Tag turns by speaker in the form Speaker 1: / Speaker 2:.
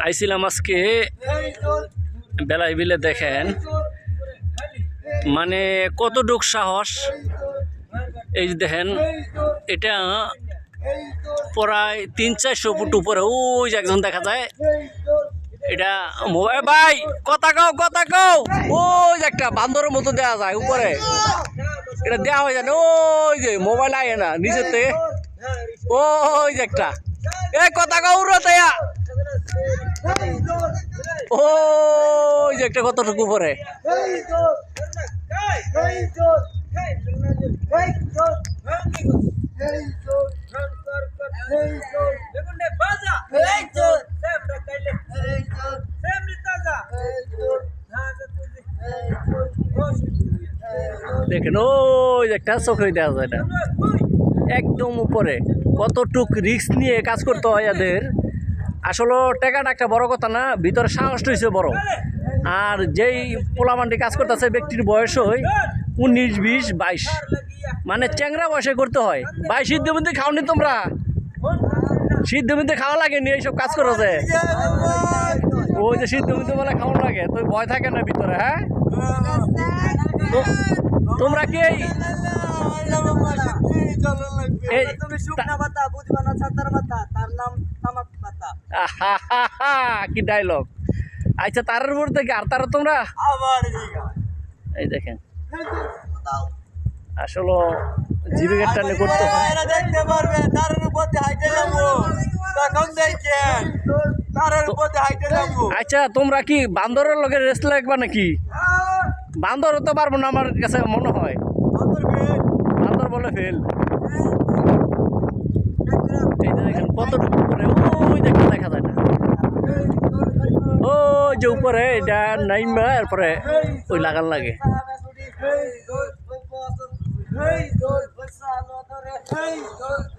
Speaker 1: আইছিলাম আজকে বেলায় বিলে দেখেন মানে কতটুক সাহস। এই যে দেখেন এটা প্রায় 300-400 ফুট উপরে ওই যে একজন দেখা যায়। এটা মোবাইল ভাই কথা কও ওই যে একটা বান্দরের মতো দেওয়া যায় উপরে, এটা দেওয়া হয়ে যায় না। ওই যে মোবাইল আয় না নিচের থেকে ওই যে একটা কথা কও উড়াতেয়া ওই যে একটা কতটুকু উপরে। দেখেন ওই একটা চোখে দেওয়া যায় না একদম উপরে। কতটুক রিস্ক নিয়ে কাজ করতে হয় এদের। আসলে টাকাটা একটা বড় কথা না, ভিতরে সাহসটা হয়েছে বড়। আর যেই পোলামান্ডি কাজ করতেছে ব্যক্তির বয়স হয় 19-20-22, মানে চ্যাংরা বয়সে করতে হয়। ভাই সিদ্ধ মধ্যে খাওনি তোমরা? সিদ্ধ মধ্যে খাওয়া লাগেনি এইসব কাজ করেছে? ওই যে সিদ্ধ মধ্যে বলে খাওয়া লাগে, তো ভয় থাকে না ভিতরে? হ্যাঁ তোমরা কি কি ডায়লগ? আচ্ছা তারের উপর থেকে আর তারা তোমরা এই দেখেন আসলে জীবিকার টানে করতে হয়। আচ্ছা তোমরা কি বান্দরের লগে রেস্ট লাগবা নাকি? বান্দর তো পারবো না আমার কাছে মনে হয়, বান্দর বলে ফেল। এই যে দেখেন কতটুকু উপরে ওই দেখতে দেখা যায় না, ওই যে উপরে এটা নাইমা এরপরে ওই লাগান লাগে।